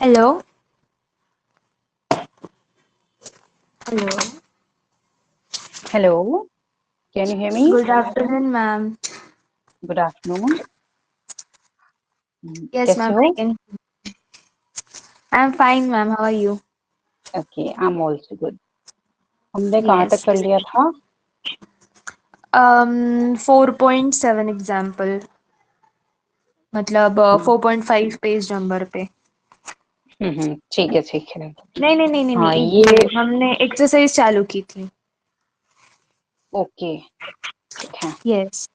Hello. Hello. Hello, can you hear me? Good afternoon, ma'am. Good afternoon. Yes, कैसे ma'am. हो? I can. I'm fine, ma'am. How are you? Okay, I'm also good. हमने कहाँ तक Yes. कर लिया था? 4.7 example मतलब 4.5 page number पे। ठीक है ठीक है। नहीं नहीं नहीं नहीं हाँ नहीं ये हमने एक्सरसाइज चालू की थी। ओके ठीक है। यस।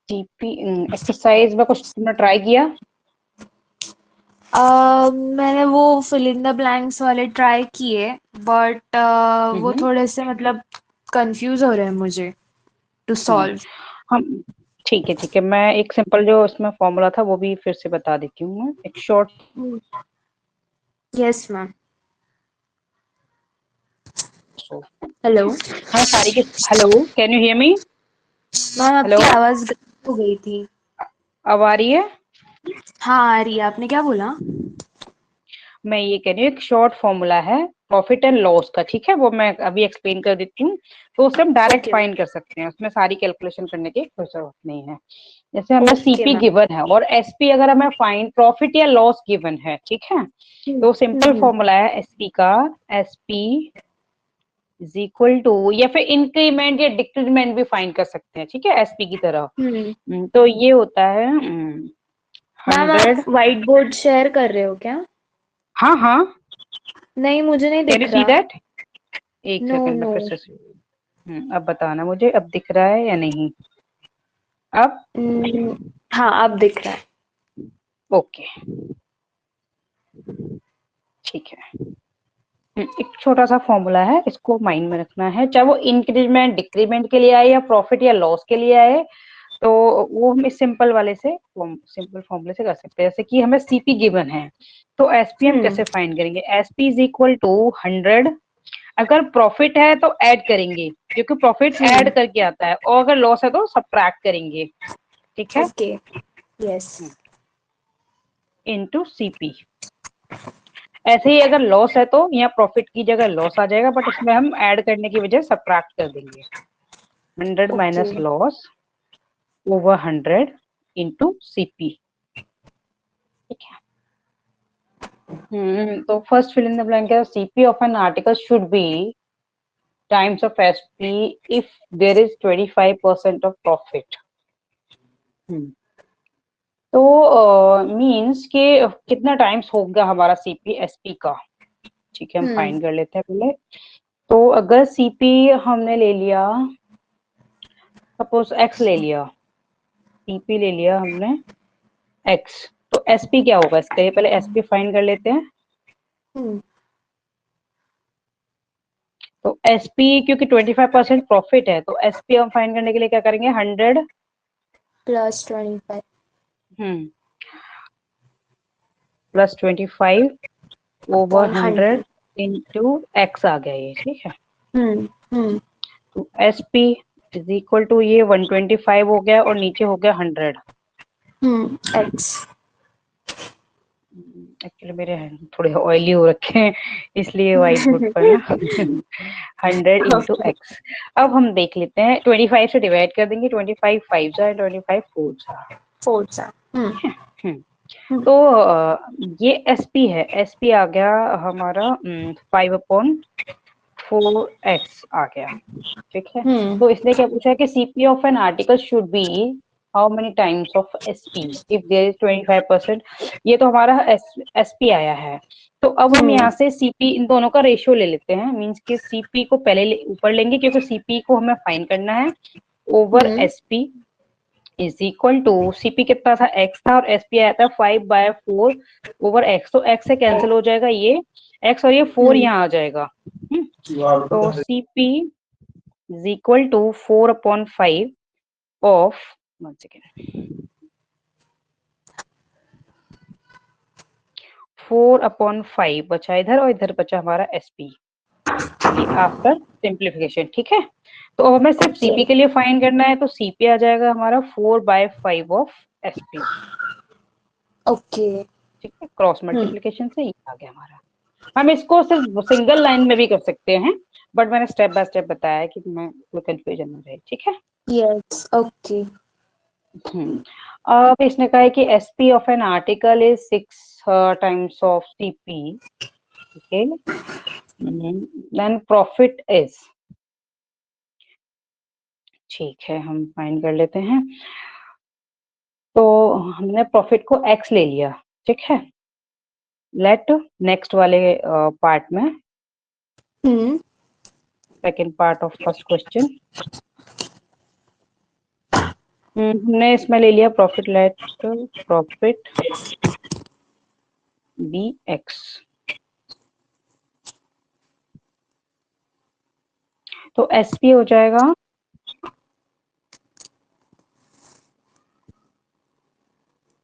टीपी एक्सरसाइज में कुछ तुमने ट्राई किया? मैंने वो फिल इन द ब्लैंक्स वाले ट्राई किए बट वो हम्म थोड़े से मतलब कंफ्यूज हो रहे हैं मुझे टू हम्म, सॉल्व। हम ठीक है मैं एक सिंपल जो उसमें फॉर्मूला था वो भी फिर से बता देती हूँ। मैं एक शॉर्ट यस मैम। हेलो हमें सारी के hello can you hear me? Ma'am, hello आपकी आवाज गायब हो गई थी। अब आ रही है? हाँ आ रही है। आपने क्या बोला? मैं ये कह रही हूँ एक शॉर्ट फॉर्मूला है प्रॉफिट एंड लॉस का, ठीक है? वो मैं अभी एक्सप्लेन कर देती हूँ। तो उससे हम डायरेक्ट ओके मैम। फाइंड कर सकते हैं, उसमें सारी कैलकुलेशन करने की कोई जरूरत नहीं है। जैसे हमें ओके सीपी मैम। गिवन है और एसपी अगर हमें फाइंड प्रॉफिट या लॉस गिवन है, ठीक है? तो सिंपल हम्म। फॉर्मूला है एसपी का, एसपी इज इक्वल टू, या फिर इंक्रीमेंट या डिक्रीमेंट भी फाइंड कर सकते हैं, ठीक है? एसपी की तरह। हम्म। तो ये होता है मैम, आप 100। व्हाइट बोर्ड शेयर कर रहे हो क्या? हाँ हाँ, नहीं, मुझे नहीं कैन यू दिख सी रहा। दैट? एक नो सेकंड में नो। फिर से अब बताना मुझे, अब दिख रहा है या नहीं? अब हाँ, अब दिख रहा है। ओके ठीक है। एक छोटा सा फॉर्मूला है, इसको माइंड में रखना है, चाहे वो इंक्रीमेंट डिक्रीमेंट के लिए आए या प्रॉफिट या लॉस के लिए आए। तो वो हम इस सिंपल वाले से सिंपल फॉर्मूले से कर सकते हैं। जैसे कि हमें सीपी गिवन है तो एसपी हम हम्म। कैसे फाइंड करेंगे? SP is equal to 100। अगर प्रॉफिट है तो ऐड करेंगे, क्योंकि प्रॉफिट हम्म। ऐड करके आता है, और अगर लॉस है तो सब्ट्रैक्ट करेंगे, ठीक है? ओके। यस। Into CP. ऐसे ही अगर लॉस है तो यहाँ प्रॉफिट की जगह लॉस आ जाएगा, बट उसमें हम ऐड करने की वजह सब्ट्रैक्ट कर देंगे। 100 okay. Minus loss over 100 into CP, ठीक है? तो first fill in the blank है, CP of an article should be times of SP if there is 25% of profit. तो मींस के कितना टाइम्स होगा हमारा सीपी एसपी का, ठीक है? हम हम्म। फाइंड कर लेते हैं पहले। तो अगर सीपी हमने ले लिया, सपोज एक्स ले लिया, सीपी ले लिया हमने एक्स, तो एसपी क्या होगा इसका? ये पहले एसपी फाइंड कर लेते हैं। हम्म। तो एसपी क्योंकि 25% प्रॉफिट है, तो एसपी हम फाइंड करने के लिए क्या करेंगे? 100 plus 25। Hmm plus 25 over upon 100 100। Into X आ गया ये, ठीक है? हम्म। हम्म। तो एसपी इज इक्वल टू ये 125 हो गया और नीचे हो गया 100। एक्स। एक्चुअली मेरे हैंड थोड़े ऑयली हो रखे हैं, इसलिए व्हाइट बोर्ड पर ना 100 इंटू ओके। एक्स। अब हम देख लेते हैं, 25 से डिवाइड कर देंगे, 25 5 जा 25 4 जा, 4 सा। ठीक है? तो ये एसपी है, एसपी आ गया हमारा 5/4x आ गया, ठीक है? हम्म। तो इसने क्या पूछा है कि CP of an article should be how many times of SP if there is 25%। ये तो हमारा एसपी आया है। तो अब हम यहाँ से सीपी इन दोनों का रेशियो ले लेते हैं, मींस कि सीपी को पहले ऊपर लेंगे क्योंकि सीपी को हमें फाइंड करना है, over hmm. SP is equal to, CP कितना था? एक्स था, और एसपी आया था 5/4 ओवर एक्स। तो एक्स से कैंसिल हो जाएगा ये एक्स, और ये 4 हम्म। यहाँ आ जाएगा। तो CP is equal to 4/5 of 1 second 4/5 बचा इधर, और इधर बचा हमारा एसपी, ये आफ्टर सिंप्लीफिकेशन, ठीक है? तो अब हमें सिर्फ ओके। सीपी के लिए फाइंड करना है, तो सीपी आ जाएगा हमारा 4/5 ऑफ एसपी। ओके। ठीक है, क्रॉस मल्टीप्लिकेशन से ये आ गया हमारा। हम इसको सिर्फ सिंगल लाइन में भी कर सकते हैं, बट मैंने स्टेप बाय स्टेप बताया है कि मैं कोई कंफ्यूजन ना रहे। ठीक है। Yes, okay. अब इसने कहा है कि SP of an article is 6 times of CP. Okay, then profit is, ठीक है हम फाइंड कर लेते हैं। तो हमने प्रॉफिट को एक्स ले लिया, ठीक है। लेट नेक्स्ट वाले पार्ट में, hmm second part of first question, हमने इसमें ले लिया profit, let profit be X. तो एसपी हो जाएगा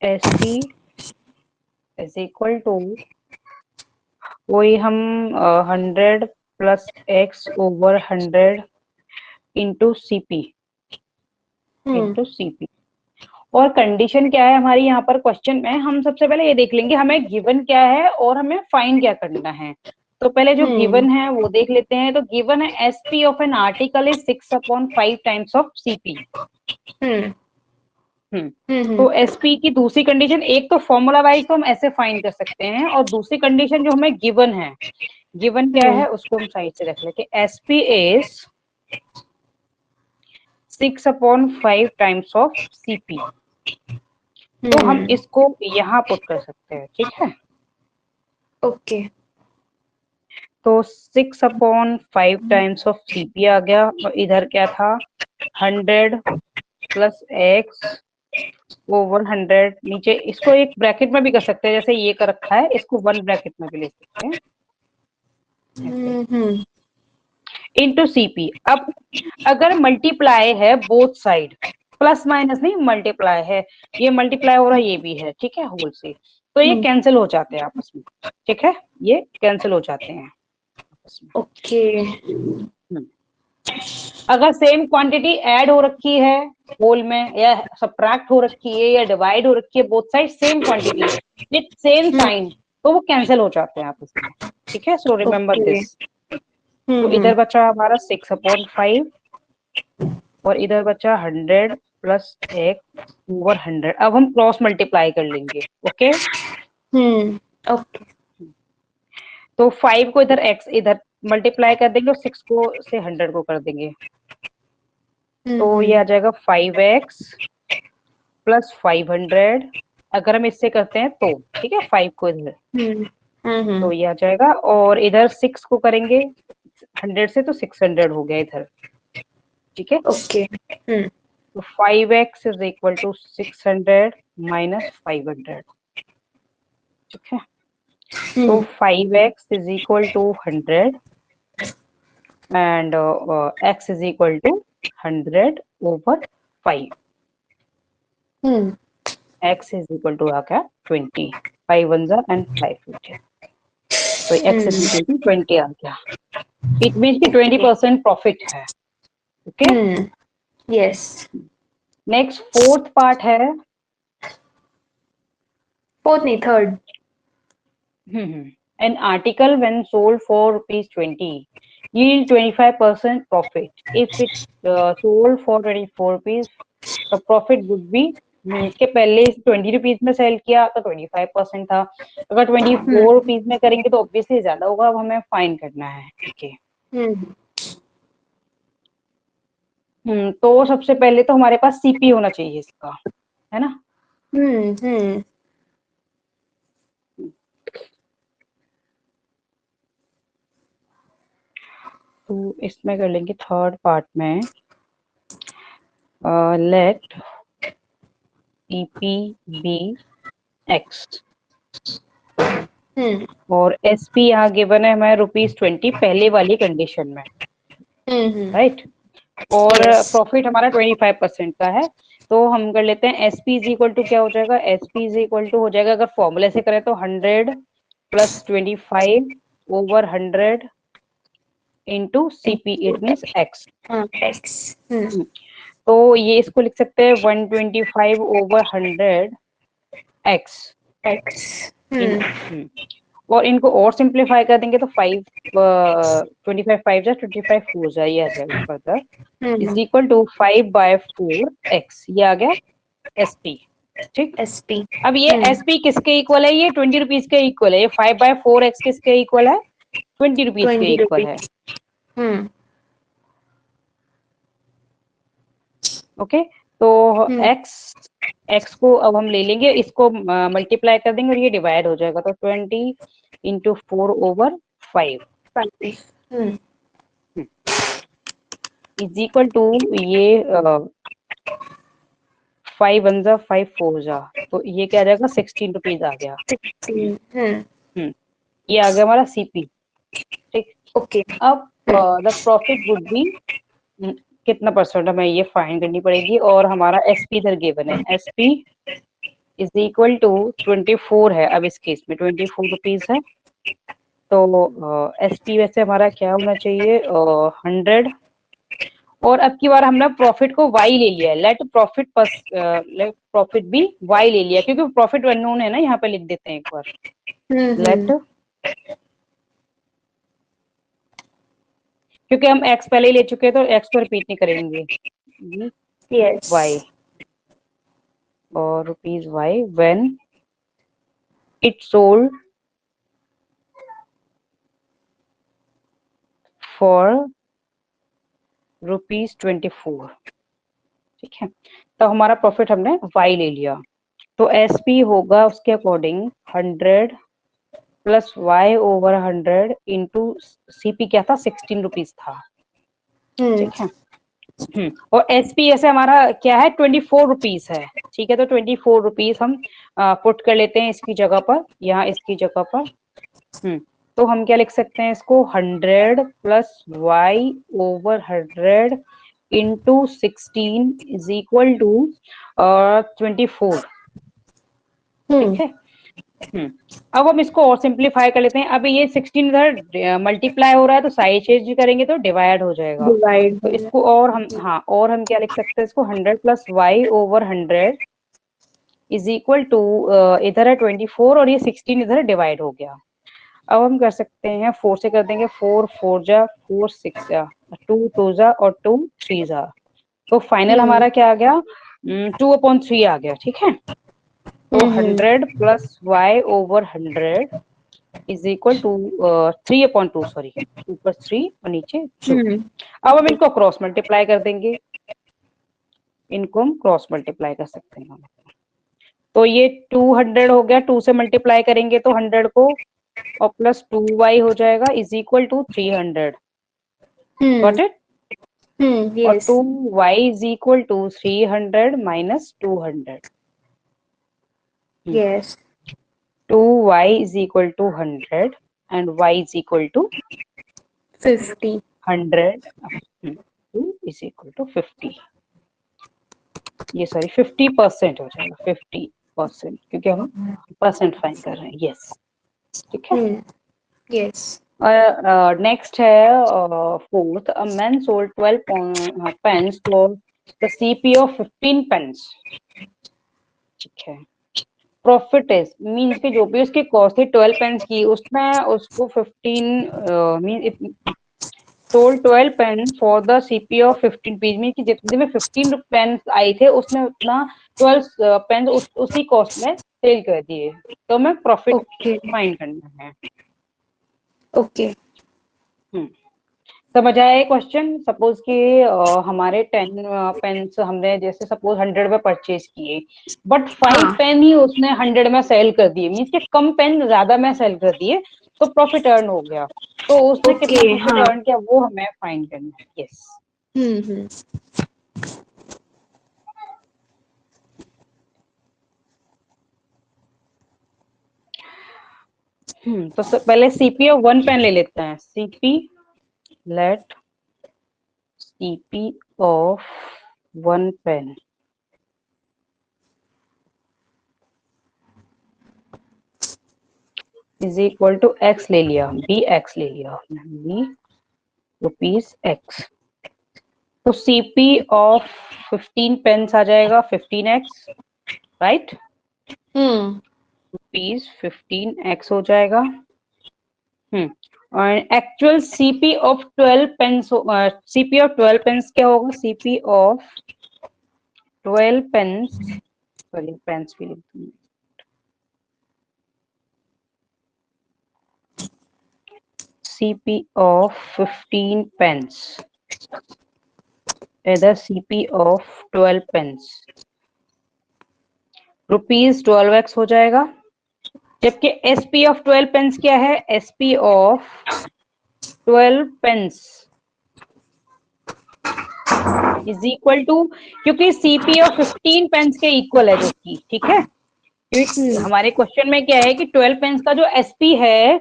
एसपी इज इक्वल टू, वही हम 100 plus X over 100 into CP, into CP. और कंडीशन क्या है हमारी यहाँ पर क्वेश्चन में, हम सबसे पहले ये देख लेंगे हमें गिवन क्या है और हमें फाइंड क्या करना है। तो पहले जो गिवन है वो देख लेते हैं। तो गिवन है SP of an article is 6/5 times of CP. तो एसपी की दूसरी कंडीशन, एक तो फॉर्मूला वाइज तो हम ऐसे फाइंड कर सकते हैं, और दूसरी कंडीशन जो हमें गिवन है, गिवन क्या है उसको हम साइड से रख लेते हैं। SP is 6/5 times of CP. तो हम इसको यहाँ पुट कर सकते हैं, ठीक है। ओके। तो 6/5 टाइम्स ऑफ सीपी आ गया, और इधर क्या था 100 प्लस एक्स ओवर 100। नीचे इसको एक ब्रैकेट में भी कर सकते हैं, जैसे ये कर रखा है, इसको 1 ब्रैकेट में भी ले सकते हैं, इंटू सीपी। अब अगर मल्टीप्लाई है बोथ साइड, प्लस माइनस नहीं मल्टीप्लाई है, ये मल्टीप्लाई हो रहा है ये भी है, ठीक है, होल से, तो ये कैंसिल हो जाते हैं आपस में, ठीक है, ये कैंसिल हो जाते हैं आपस में। ओके। अगर सेम क्वांटिटी ऐड हो रखी है होल में, या सब्ट्रैक्ट हो रखी है, या डिवाइड हो रखी है, both side same quantity with same sign, तो वो कैंसिल हो जाते हैं आपस में, ठीक है। So remember this. तो इधर बचा हमारा 6/5, और इधर बचा 100 प्लस एक्स ओवर 100। अब हम क्रॉस मल्टीप्लाई कर लेंगे, ओके। ओके। तो 5 को इधर एक्स इधर मल्टीप्लाई कर देंगे, और 6 को से 100 को कर देंगे, तो ये आ जाएगा 5x प्लस 500। अगर हम इससे करते हैं तो, ठीक है, 5 को इधर, तो ये आ जाएगा, और इधर 6 को करेंगे 100 से, तो 600 हो गया इधर, ठीक है। ओके। तो 5x is equal to 600 minus 500, ठीक है। तो 5x is equal to 100 and x is equal to 100 over 5। x is equal to आ गया 20, 5 1 एंड 5 2, तो x इज इक्वल टू 20 आ गया। इट मीन्स कि 20% प्रॉफिट है, okay. Yes. Next fourth part है, फोर्थ नहीं, third. an article when sold for ₹20 yield 25% profit. If it sold for 24 rupees, the profit would be, means के पहले 20 rupees में cell किया तो 25% था, अगर 24 रुपीज में करेंगे तो ऑब्वियसली ज्यादा होगा। अब हमें फाइन करना है, ओके। तो सबसे पहले तो हमारे पास सीपी होना चाहिए इसका, है ना। तो इसमें कर लेंगे थर्ड पार्ट में, लेट सीपी बी एक्स, और एसपी यहाँ गिवन है हमें ₹20 पहले वाली कंडीशन में, राइट। और प्रॉफिट हमारा 25% का है, तो हम कर लेते हैं एसपी इज इक्वल टू क्या हो जाएगा, एसपी इज इक्वल टू हो जाएगा, अगर फॉर्मूले से करें तो 100 plus 25 over 100 into CP, it means x. तो ये इसको लिख सकते हैं 125 ओवर 100 एक्स, x और इनको और सिंप्लीफाई कर देंगे तो 5 25 5 जा 25 4 जा ये आ जाएगा further is equal to 5/4x ये आ गया SP। ठीक, SP अब ये SP किसके इक्वल है? ये 20 रुपीज के इक्वल है। ये 5/4x किसके इक्वल है? 20 रुपीज के 20 इक्वल है। ओके, तो x को अब हम ले लेंगे, इसको मल्टीप्लाई कर देंगे और ये डिवाइड हो जाएगा तो 20 × 4/5 इज इक्वल टू ये 5 1 जा 5 4 जा तो ये क्या आ जाएगा? 16 रुपीज आ गया। 16 ये आ गया हमारा CP। ठीक, ओके। अब द प्रॉफिट वुड बी कितना परसेंट हमें ये फाइंड करनी पड़ेगी और हमारा SP इधर गिवन है। SP इज इक्वल टू 24 है। अब इस केस में 24 रुपीज है तो SP वैसे हमारा क्या होना चाहिए? 100 और अब की बार हमने प्रॉफिट को y ले लिया है। लेट प्रॉफिट भी y ले लिया क्योंकि प्रॉफिट अननोन है ना, यहाँ पे लिख देते हैं एक बार। लेट क्योंकि हम x पहले ही ले चुके हैं तो x को रिपीट नहीं करेंगे। यस y और rupees y when it sold for ₹24। ठीक है, तो हमारा प्रॉफिट हमने y ले लिया तो SP होगा उसके according 100 plus y/100 into CP क्या था? 16 रुपीज था। ठीक है, और SP ऐसे हमारा क्या है? 24 रुपीज है। ठीक है, तो 24 रुपीज हम पुट कर लेते हैं इसकी जगह पर, यहाँ इसकी जगह पर। तो हम क्या लिख सकते हैं इसको? 100 plus y/100 into 16 is equal to 24। ठीक है, अब हम इसको और सिंप्लीफाई कर लेते हैं। अभी ये 16 इधर मल्टीप्लाई हो रहा है तो साइड चेंज करेंगे तो डिवाइड हो जाएगा। तो इसको और हम क्या लिख सकते हैं इसको? 100 plus y/100 is equal to इधर है 24 और ये 16 इधर डिवाइड हो गया। अब हम कर सकते हैं 4 से कर देंगे। 4 4 जा 4 6 जा 2 2 जा और 2 3 जा तो फाइनल हमारा क्या आ गया? 2/3 आ गया। ठीक है, तो 100 plus y/100 is equal to 3/2 sorry, ऊपर 3 और नीचे 2। अब हम इनको क्रॉस मल्टीप्लाई कर देंगे, इनको हम क्रॉस मल्टीप्लाई कर सकते हैं। तो ये 200 हो गया, 2 से मल्टीप्लाई करेंगे तो 100 को और प्लस 2y हो जाएगा is equal to 300। Got it? और 2y is equal to 300 minus 200। Yes 2y is equal to 100 and y is equal to 50 100 2 is equal to 50। ये सॉरी 50% हो जाएगा, 50% क्योंकि हम परसेंट फाइंड कर रहे हैं। यस, ठीक है। यस नेक्स्ट है fourth, a man sold 12 pence for the CP of 15 pence। ठीक है, प्रॉफिट इज मीन्स कि जो भी उसकी कॉस्ट थी 12 पेंस की, उसने उसको 15 man sold 12 pen for the CP of 15 piece mean कि जितने में 15 पेन आए थे उसने उतना 12 पेन उसी कॉस्ट में सेल कर दिए। तो हमें प्रॉफिट फाइंड करना है। ओके समझ आया ये क्वेश्चन? सपोज कि हमारे 10 पेन्स हमने जैसे सपोज 100 में परचेज किए बट 5 पेन ही उसने 100 में सेल कर दिए, मीन्स कि कम पेन ज्यादा में सेल कर दिए तो प्रॉफिट अर्न हो गया। तो उसने कितना प्रॉफिट अर्न किया वो हमें फाइंड करना है। यस तो पहले CP ऑफ 1 पेन ले लेते हैं। CP let CP of 1 pen is equal to x ले लिया, BX ले लिया, B रुपीज x। तो CP ऑफ 15 पेन्स आ जाएगा 15x, राइट? ₹15x हो जाएगा। और actual CP of 12 pence, CP of 12 pence क्या होगा? CP of 12 pence, sorry pence भी लिख दूंगी, CP of 15 pence either CP of 12 pence ₹12x हो जाएगा। जबकि SP of 12 pence क्या है? SP of 12 pence is equal to, क्योंकि CP of 15 pence के इक्वल है जो कि, ठीक है, क्योंकि हमारे क्वेश्चन में क्या है कि 12 पेन्स का जो SP है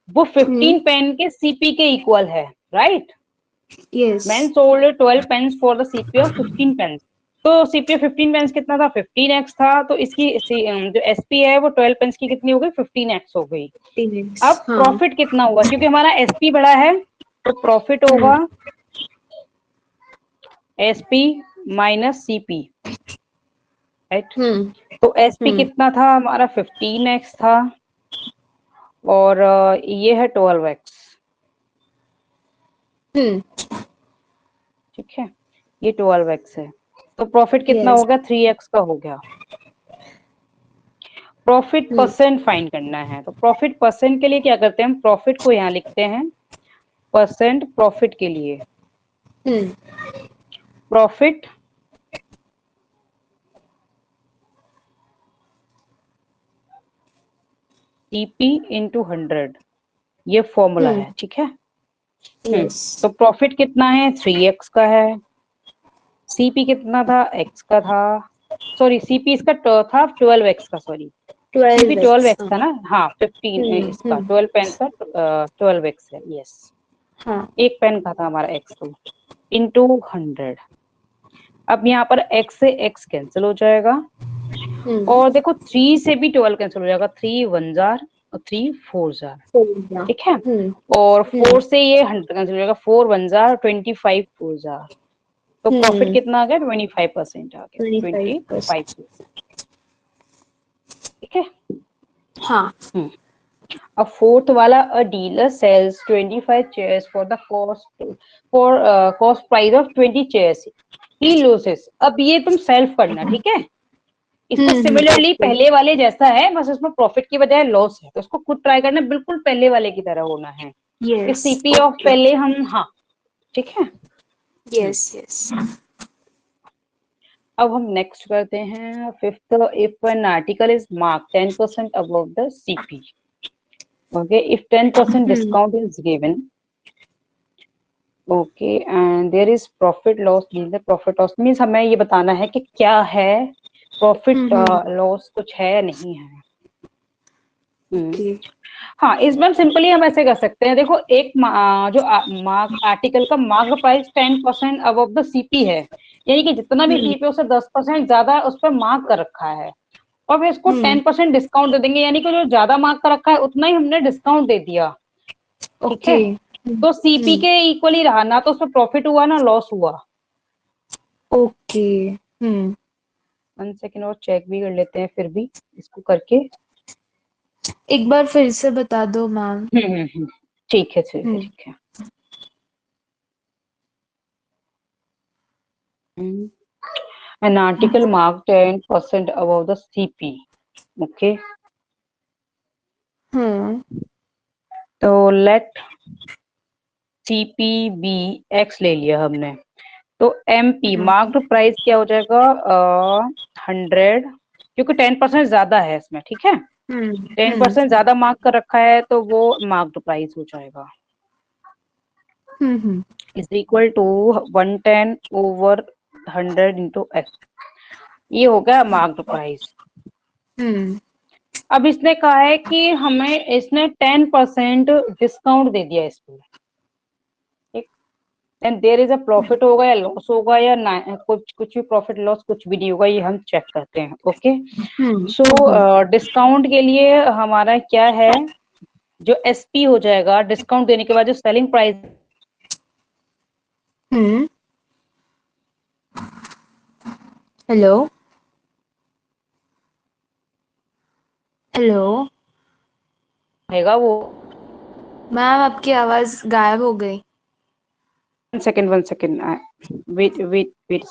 वो 15 पेन के CP के इक्वल है, right? Yes. Man sold 12 pence for the CP of 15 pence. तो CP ऑफ 15 पेन्स कितना था? 15x था। तो इसकी जो SP है वो 12 पेन्स की कितनी हो गई? 15x हो गई। 15x, अब हाँ। प्रॉफिट कितना हुआ? क्योंकि हमारा SP बढ़ा है तो प्रॉफिट होगा SP माइनस CP, राइट? तो SP कितना था हमारा? 15x था और ये है 12x, ठीक है, ये 12x है। तो प्रॉफिट कितना Yes. हो गया? 3x का हो गया। प्रॉफिट परसेंट फाइंड करना है, तो प्रॉफिट परसेंट के लिए क्या करते हैं? हम प्रॉफिट को यहाँ लिखते हैं परसेंट प्रॉफिट के लिए। प्रॉफिट CP इंटू 100, ये फॉर्मूला है, ठीक है। Yes. तो प्रॉफिट कितना है? 3x का है। CP कितना था? x का था, सॉरी CP इसका था 12x का, सॉरी CP 12x था ना, हाँ 15 इसका 12 पेन का 12x है, यस। एक पेन का था हमारा x तो इंटू 100। अब यहाँ पर x से x कैंसिल हो जाएगा और देखो 3 से भी 12 कैंसिल हो जाएगा, 3 1 जार और 3 4 जार, ठीक है। और 4 से ये 100 कैंसिल हो जाएगा, 4 1 जार 25 4 जार। तो प्रॉफिट कितना आ गया? 25% आ गया, 25%, ठीक है। हाँ। A fourth वाला, a dealer sells 25 chairs for the cost price of 20 chairs. He loses. अब ये तुम सेल्फ करना, ठीक है। इसको सिमिलरली पहले वाले जैसा है, बस इसमें प्रॉफिट की बजाय लॉस है, तो इसको खुद ट्राई करना, बिल्कुल पहले वाले की तरह होना है। Yes. CP ऑफ पहले हम, हाँ ठीक है। Yes. Yes. अब हम नेक्स्ट करते हैं fifth, if N article is mark 10% above the CP, okay, if 10% discount is given, okay, and there is profit loss, the profit loss means हमें ये बताना है कि क्या है प्रॉफिट लॉस, कुछ है या नहीं है। हाँ, इसमें सिंपली हम ऐसे कर सकते हैं, देखो एक जो मार्क आर्टिकल का mark price 10% above the CP है, यानी कि जितना भी CP है उससे 10% ज्यादा उस पर मार्क कर रखा है, और फिर इसको 10% डिस्काउंट दे देंगे, यानी कि जो ज्यादा मार्क कर रखा है उतना ही हमने डिस्काउंट दे दिया, ठीक है। तो CP के इक्वल ही रहा ना, तो उसमें प्रॉफिट हुआ ना लॉस हुआ। ओके। 1 सेकेंड और चेक भी कर लेते हैं फिर भी इसको करके। एक बार फिर से बता दो मैम। ठीक है, ठीक है, ठीक है। An article marked 10% above the CP, okay, तो लेट CP भी X ले लिया हमने, तो MP मार्क्ड प्राइस क्या हो जाएगा? 100, क्योंकि 10% ज्यादा है इसमें, ठीक है, 10% ज्यादा मार्क कर रखा है तो वो मार्क्ड प्राइस हो जाएगा, is equal to 110 over 100 into X, ये हो गया मार्क्ड प्राइस। अब इसने कहा है कि हमें इसने 10% डिस्काउंट दे दिया इस पे, and there is a profit होगा या लॉस होगा या कुछ भी प्रॉफिट लॉस कुछ भी नहीं होगा, ये हम चेक करते हैं, ओके। सो डिस्काउंट के लिए हमारा क्या है, जो SP हो जाएगा डिस्काउंट देने के बाद जो सेलिंग प्राइस, हेलो हेलो रहेगा वो। मैम, आपकी आवाज गायब हो गई। 1 second 1 second, wait wait wait.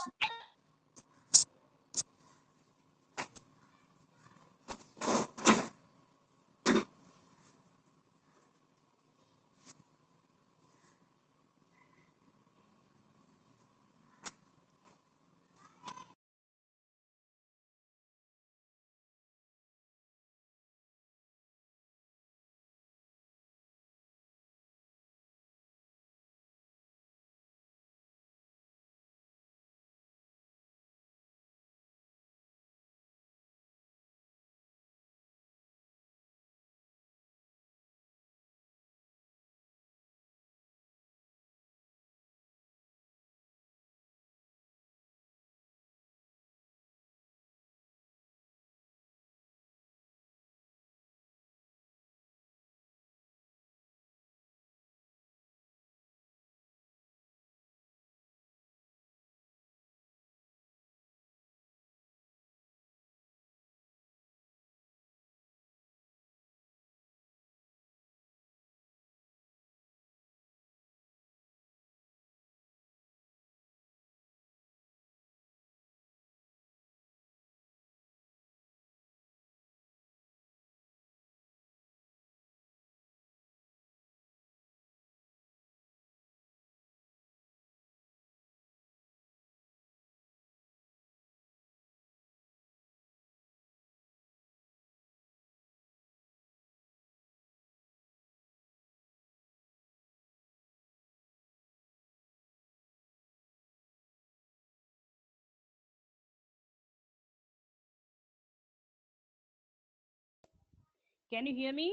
Can you hear me?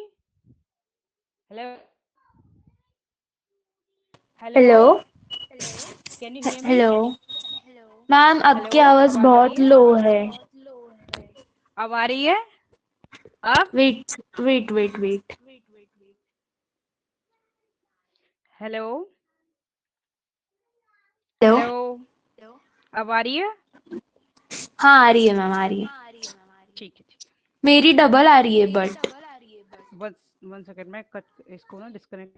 Hello hello, hello can you hear me? Hello ma'am, hello, आपकी आवाज आवाज आ रही बहुत है? लो है। अब आ रही है? अब? Wait wait wait wait. Hello hello. Hello, अब आ रही है? हाँ, आ रही है मैम, आ रही है। ठीक है ठीक मेरी डबल आ रही है बट। है। 1 सेकेंड, मैं कट इसको ना डिस्कनेक्ट